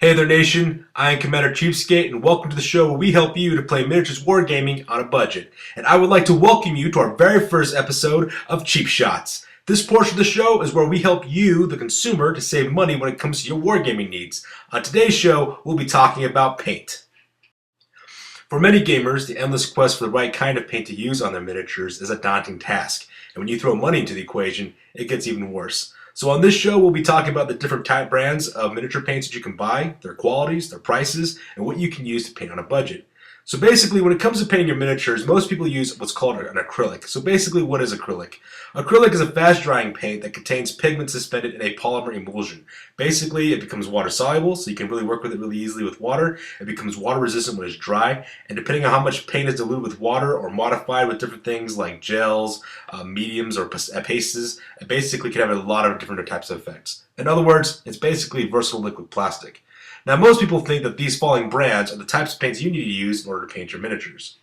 Hey there, Nation. I am Commander CheapSkate, and welcome to the show where we help you to play miniatures wargaming on a budget. And I would like to welcome you to our very first episode of Cheap Shots. This portion of the show is where we help you, the consumer, to save money when it comes to your wargaming needs. On today's show, we'll be talking about paint. For many gamers, the endless quest for the right kind of paint to use on their miniatures is a daunting task. And when you throw money into the equation, it gets even worse. So on this show, we'll be talking about the different type brands of miniature paints that you can buy, their qualities, their prices, and what you can use to paint on a budget. So basically, when it comes to painting your miniatures, most people use what's called an acrylic. So basically, what is acrylic? Acrylic is a fast-drying paint that contains pigment suspended in a polymer emulsion. Basically, it becomes water-soluble, so you can really work with it really easily with water. It becomes water-resistant when it's dry, and depending on how much paint is diluted with water or modified with different things like gels, mediums, or pastes, it basically can have a lot of different types of effects. In other words, it's basically versatile liquid plastic. Now, most people think that these following brands are the types of paints you need to use in order to paint your miniatures.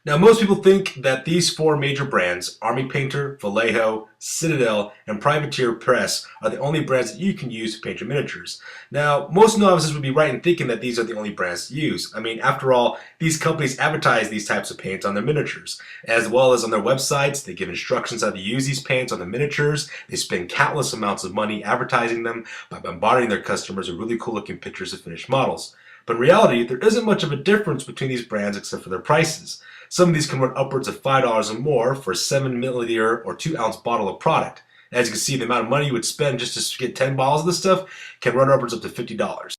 Now, most people think that these four major brands, Army Painter, Vallejo, Citadel, and Privateer Press, are the only brands that you can use to paint your miniatures. Now, most novices would be right in thinking that these are the only brands to use. I mean, after all, these companies advertise these types of paints on their miniatures, as well as on their websites. They give instructions how to use these paints on the miniatures. They spend countless amounts of money advertising them by bombarding their customers with really cool-looking pictures of finished models. But in reality, there isn't much of a difference between these brands except for their prices. Some of these can run upwards of $5 or more for a 7 milliliter or 2-ounce bottle of product. As you can see, the amount of money you would spend just to get 10 bottles of this stuff can run upwards up to $50.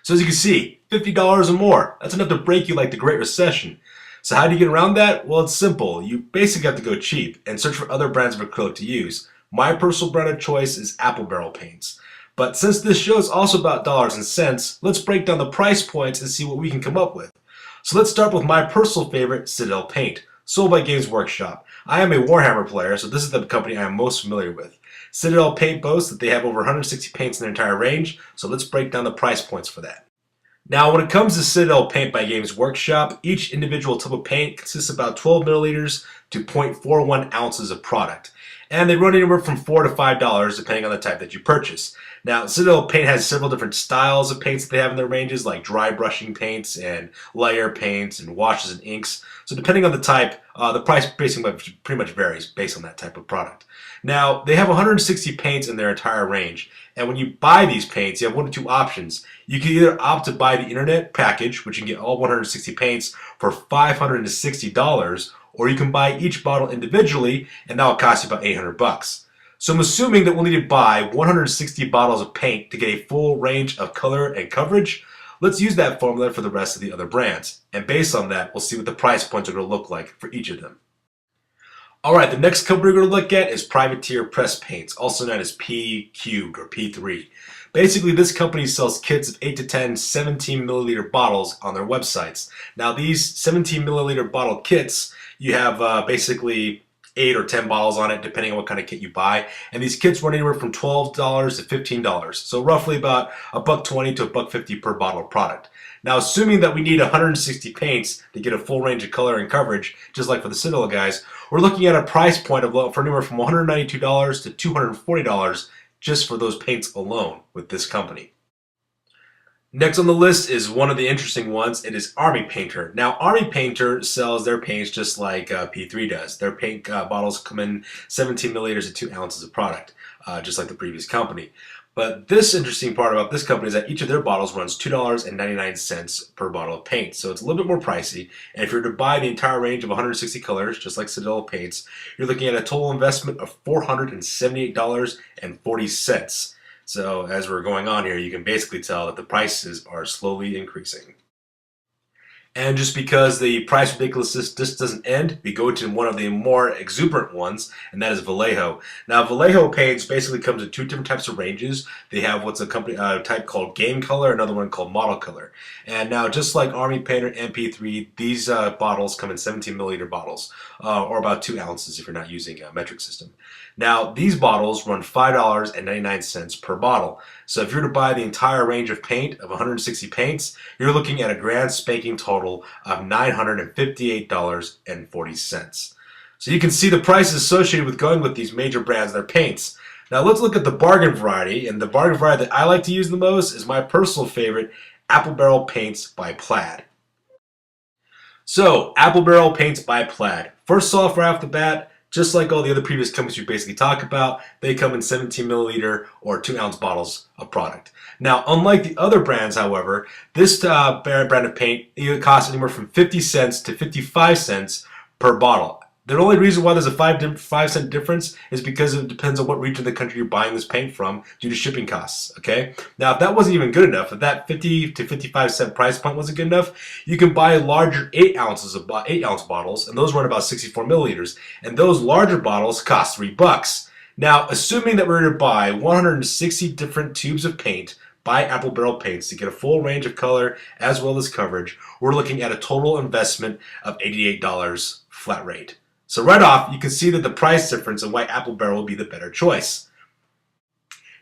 So as you can see, $50 or more, that's enough to break you like the Great Recession. So how do you get around that? Well, it's simple. You basically have to go cheap and search for other brands of acrylic to use. My personal brand of choice is Apple Barrel Paints. But since this show is also about dollars and cents, let's break down the price points and see what we can come up with. So let's start with my personal favorite, Citadel Paint, sold by Games Workshop. I am a Warhammer player, so this is the company I am most familiar with. Citadel Paint boasts that they have over 160 paints in their entire range, so let's break down the price points for that. Now, when it comes to Citadel Paint by Games Workshop, each individual tub of paint consists of about 12 milliliters to 0.41 ounces of product. And they run anywhere from $4 to $5 depending on the type that you purchase. Now, Citadel Paint has several different styles of paints that they have in their ranges, like dry brushing paints and layer paints and washes and inks. So depending on the type, the price basically pretty much varies based on that type of product. Now, they have 160 paints in their entire range. And when you buy these paints, you have one of two options. You can either opt to buy the internet package, which you can get all 160 paints for $560, or you can buy each bottle individually, and that will cost you about $800. So I'm assuming that we'll need to buy 160 bottles of paint to get a full range of color and coverage. Let's use that formula for the rest of the other brands. And based on that, we'll see what the price points are going to look like for each of them. Alright, the next company we're going to look at is Privateer Press Paints, also known as P Cubed or P3. Basically, this company sells kits of 8 to 10 17 milliliter bottles on their websites. Now, these 17 milliliter bottle kits, you have basically 8 or 10 bottles on it, depending on what kind of kit you buy. And these kits run anywhere from $12 to $15. So roughly about $1.20 to $1.50 per bottle of product. Now, assuming that we need 160 paints to get a full range of color and coverage, just like for the Citadel guys, we're looking at a price point of for anywhere from $192 to $240 just for those paints alone with this company. Next on the list is one of the interesting ones. It is Army Painter. Now, Army Painter sells their paints just like P3 does. Their paint bottles come in 17 milliliters to 2 ounces of product, just like the previous company. But this interesting part about this company is that each of their bottles runs $2.99 per bottle of paint. So it's a little bit more pricey. And if you're to buy the entire range of 160 colors, just like Citadel paints, you're looking at a total investment of $478.40. So as we're going on here, you can basically tell that the prices are slowly increasing. And just because the price ridiculousness just doesn't end, we go to one of the more exuberant ones, and that is Vallejo. Now, Vallejo paints basically comes in two different types of ranges. They have what's a company type called Game Color, another one called Model Color. And now, just like Army Painter and P3, these bottles come in 17 milliliter bottles, or about 2 ounces if you're not using a metric system. Now, these bottles run $5.99 per bottle. So if you're to buy the entire range of paint of 160 paints, you're looking at a grand spanking total of $958.40. So you can see the prices associated with going with these major brands, their paints. Now let's look at the bargain variety, and the bargain variety that I like to use the most is my personal favorite, Apple Barrel Paints by Plaid. So, Apple Barrel Paints by Plaid. First off, right off the bat, just like all the other previous companies we basically talk about, they come in 17 milliliter or 2-ounce bottles of product. Now, unlike the other brands, however, this brand of paint costs anywhere from 50 cents to 55 cents per bottle. The only reason why there's a 5 cent difference is because it depends on what region of the country you're buying this paint from due to shipping costs. Okay. Now, if that wasn't even good enough, if that 50 to 55 cent price point wasn't good enough, you can buy larger 8-ounce bottles, and those run about 64 milliliters. And those larger bottles cost $3. Now, assuming that we're going to buy 160 different tubes of paint by Apple Barrel Paints to get a full range of color as well as coverage, we're looking at a total investment of $88 flat rate. So right off, you can see that the price difference and why Apple Barrel will be the better choice.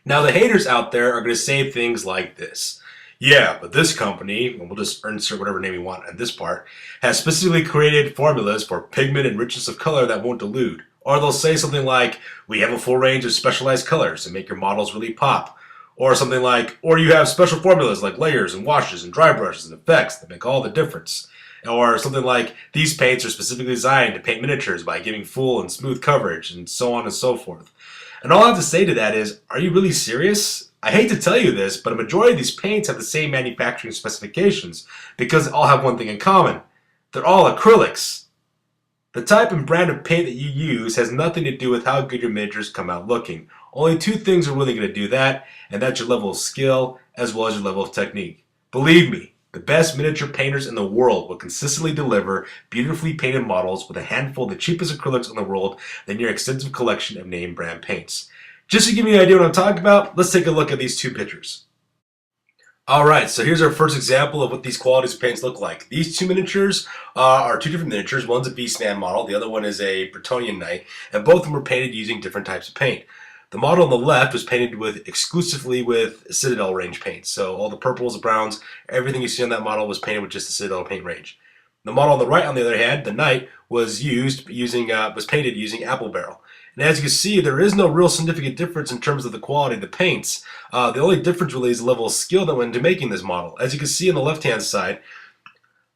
Now the haters out there are going to say things like this. Yeah, but this company, and we'll just insert whatever name we want in this part, has specifically created formulas for pigment and richness of color that won't dilute. Or they'll say something like, we have a full range of specialized colors and make your models really pop. Or something like, or you have special formulas like layers and washes and dry brushes and effects that make all the difference. Or something like, these paints are specifically designed to paint miniatures by giving full and smooth coverage, and so on and so forth. And all I have to say to that is, are you really serious? I hate to tell you this, but a majority of these paints have the same manufacturing specifications because they all have one thing in common. They're all acrylics. The type and brand of paint that you use has nothing to do with how good your miniatures come out looking. Only two things are really going to do that, and that's your level of skill as well as your level of technique. Believe me, the best miniature painters in the world will consistently deliver beautifully painted models with a handful of the cheapest acrylics in the world than your extensive collection of name brand paints. Just to give you an idea what I'm talking about, let's take a look at these two pictures. Alright, so here's our first example of what these qualities of paints look like. These two miniatures are two different miniatures. One's a Beastman model, the other one is a Bretonnian Knight, and both of them were painted using different types of paint. The model on the left was painted exclusively with Citadel range paints. So all the purples, the browns, everything you see on that model was painted with just the Citadel paint range. The model on the right, on the other hand, the Knight, was painted using Apple Barrel. And as you can see, there is no real significant difference in terms of the quality of the paints. The only difference really is the level of skill that went into making this model. As you can see on the left-hand side,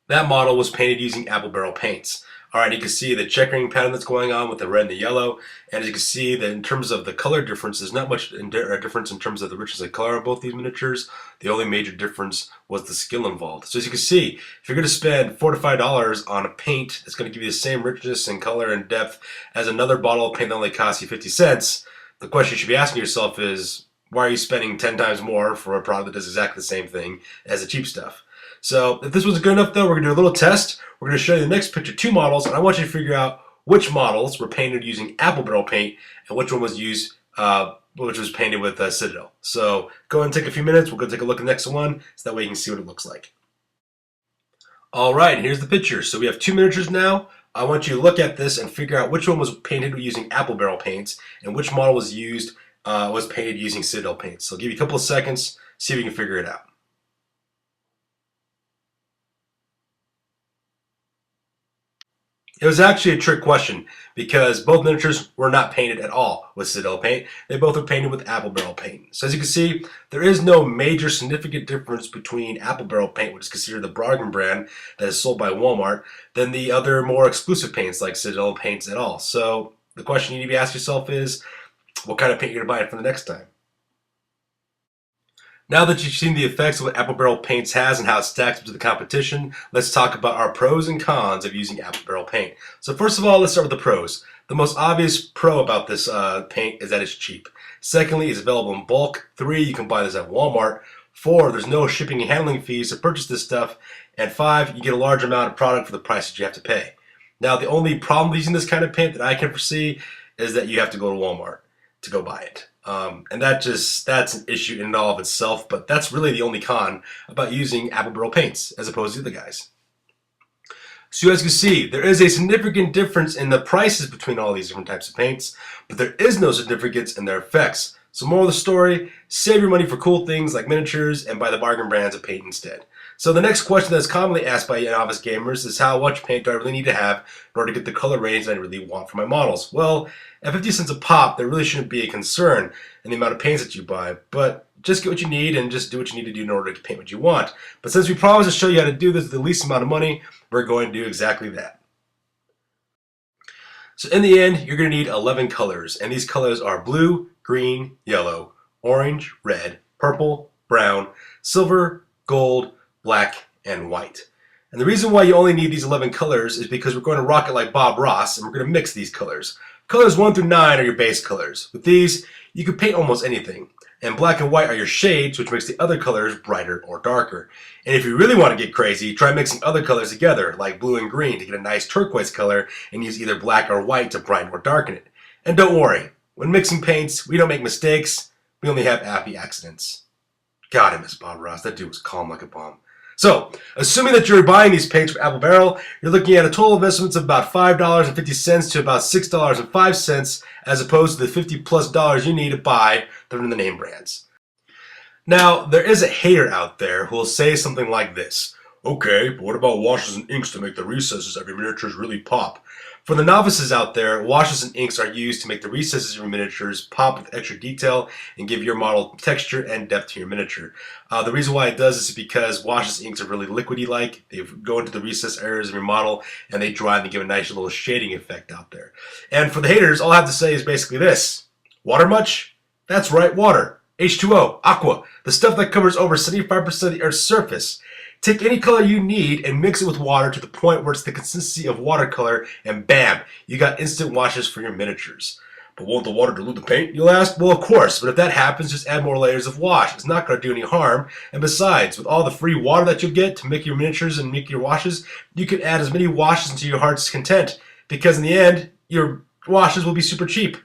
that model was painted using Apple Barrel paints. Alright, you can see the checkering pattern that's going on with the red and the yellow, and as you can see that in terms of the color difference, there's not much difference in terms of the richness of color of both these miniatures. The only major difference was the skill involved. So as you can see, if you're going to spend $4 to $5 on a paint that's going to give you the same richness and color and depth as another bottle of paint that only costs you 50 cents, the question you should be asking yourself is, why are you spending 10 times more for a product that does exactly the same thing as the cheap stuff? So if this wasn't good enough though, we're going to do a little test. We're going to show you the next picture, two models, and I want you to figure out which models were painted using Apple Barrel paint and which one was painted with Citadel. So go ahead and take a few minutes. We're going to take a look at the next one so that way you can see what it looks like. Alright, here's the picture. So we have two miniatures now. I want you to look at this and figure out which one was painted using Apple Barrel paints and which model was painted using Citadel paints. So I'll give you a couple of seconds, see if you can figure it out. It was actually a trick question because both miniatures were not painted at all with Citadel paint. They both were painted with Apple Barrel paint. So as you can see, there is no major significant difference between Apple Barrel paint, which is considered the bargain brand that is sold by Walmart, than the other more exclusive paints like Citadel paints at all. So the question you need to ask yourself is, what kind of paint you're going to buy for the next time? Now that you've seen the effects of what Apple Barrel Paints has and how it stacks up to the competition, let's talk about our pros and cons of using Apple Barrel Paint. So first of all, let's start with the pros. The most obvious pro about this paint is that it's cheap. Secondly, it's available in bulk. 3, you can buy this at Walmart. 4, there's no shipping and handling fees to purchase this stuff. And 5, you get a large amount of product for the price that you have to pay. Now, the only problem with using this kind of paint that I can foresee is that you have to go to Walmart to go buy it. And that's an issue in and all of itself, but that's really the only con about using Apple Barrel paints as opposed to the other guys. So as you can see, there is a significant difference in the prices between all these different types of paints, but there is no significance in their effects. So moral of the story, save your money for cool things like miniatures and buy the bargain brands of paint instead. So the next question that's commonly asked by novice gamers is how much paint do I really need to have in order to get the color range that I really want for my models? Well, at 50 cents a pop, there really shouldn't be a concern in the amount of paints that you buy, but just get what you need and just do what you need to do in order to paint what you want. But since we promised to show you how to do this with the least amount of money, we're going to do exactly that. So in the end, you're going to need 11 colors, and these colors are blue, green, yellow, orange, red, purple, brown, silver, gold, black, and white. And the reason why you only need these 11 colors is because we're going to rock it like Bob Ross, and we're going to mix these colors. Colors 1 through 9 are your base colors. With these, you can paint almost anything. And black and white are your shades, which makes the other colors brighter or darker. And if you really want to get crazy, try mixing other colors together, like blue and green, to get a nice turquoise color, and use either black or white to brighten or darken it. And don't worry, when mixing paints, we don't make mistakes, we only have happy accidents. God, I miss Bob Ross. That dude was calm like a bomb. So, assuming that you're buying these paints from Apple Barrel, you're looking at a total investment of about $5.50 to about $6.05, as opposed to the $50+ you need to buy them in the name brands. Now, there is a hater out there who will say something like this. Okay, but what about washes and inks to make the recesses of your miniatures really pop? For the novices out there, washes and inks are used to make the recesses of your miniatures pop with extra detail and give your model texture and depth to your miniature. The reason why it does this is because washes and inks are really liquidy-like. They go into the recess areas of your model and they dry and they give a nice little shading effect out there. And for the haters, all I have to say is basically this. Water much? That's right, water. H2O, aqua, the stuff that covers over 75% of the Earth's surface. Take any color you need and mix it with water to the point where it's the consistency of watercolor, and bam, you got instant washes for your miniatures. But won't the water dilute the paint, you'll ask? Well, of course, but if that happens, just add more layers of wash. It's not going to do any harm. And besides, with all the free water that you'll get to make your miniatures and make your washes, you can add as many washes into your heart's content, because in the end, your washes will be super cheap.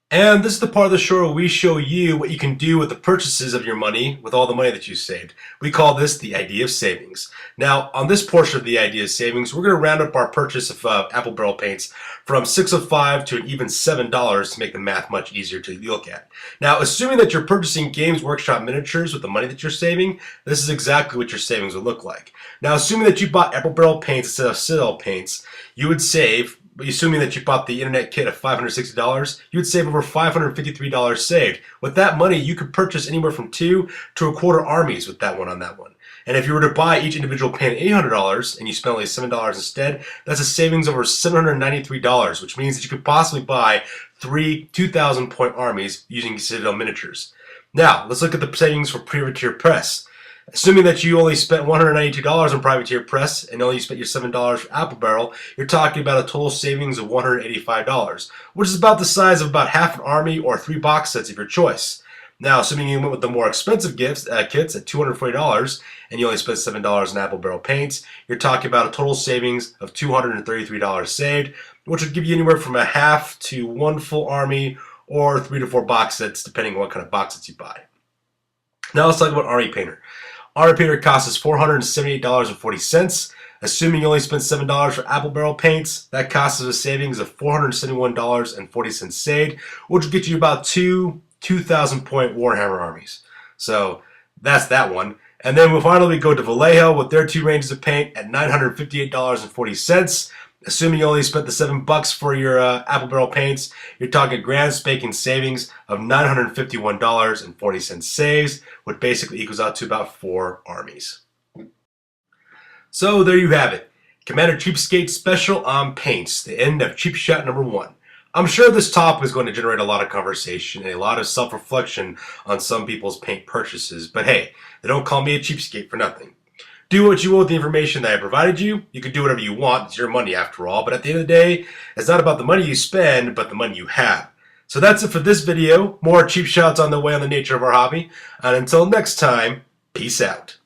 And this is the part of the show where we show you what you can do with the purchases of your money with all the money that you saved. We call this the idea of savings. Now, on this portion of the idea of savings, we're going to round up our purchase of Apple Barrel paints from $6.05 to an even $7 to make the math much easier to look at. Now, assuming that you're purchasing Games Workshop miniatures with the money that you're saving, this is exactly what your savings would look like. Now, assuming that you bought Apple Barrel paints instead of Citadel paints, you would save, assuming that you bought the internet kit of $560, you would save over $553 saved. With that money, you could purchase anywhere from 2 to a quarter armies with that one on that one. And if you were to buy each individual paint at $800 and you spent only $7 instead, that's a savings over $793, which means that you could possibly buy 3 2,000 point armies using Citadel miniatures. Now, let's look at the savings for privateer press. Assuming that you only spent $192 on privateer press and only spent your $7 for Apple Barrel, you're talking about a total savings of $185, which is about the size of about half an army or 3 box sets of your choice. Now, assuming you went with the more expensive kits at $240 and you only spent $7 on Apple Barrel paints, you're talking about a total savings of $233 saved, which would give you anywhere from a half to 1 full army or 3 to 4 box sets, depending on what kind of box sets you buy. Now let's talk about Army Painter. Army Painter costs us $478.40. Assuming you only spent $7 for Apple Barrel paints, that costs us a savings of $471.40 saved, which will get you about 2,000 point Warhammer armies. So that's that one. And then we'll finally go to Vallejo with their 2 ranges of paint at $958.40. Assuming you only spent the $7 for your Apple Barrel paints, you're talking grand spanking savings of $951.40 saves, which basically equals out to about 4 armies. So there you have it. Commander CheapSkate special on paints, the end of Cheap Shot number 1. I'm sure this topic is going to generate a lot of conversation and a lot of self-reflection on some people's paint purchases, but hey, they don't call me a cheapskate for nothing. Do what you will with the information that I provided you. You can do whatever you want. It's your money after all. But at the end of the day, it's not about the money you spend, but the money you have. So that's it for this video. More cheap shots on the way on the nature of our hobby. And until next time, peace out.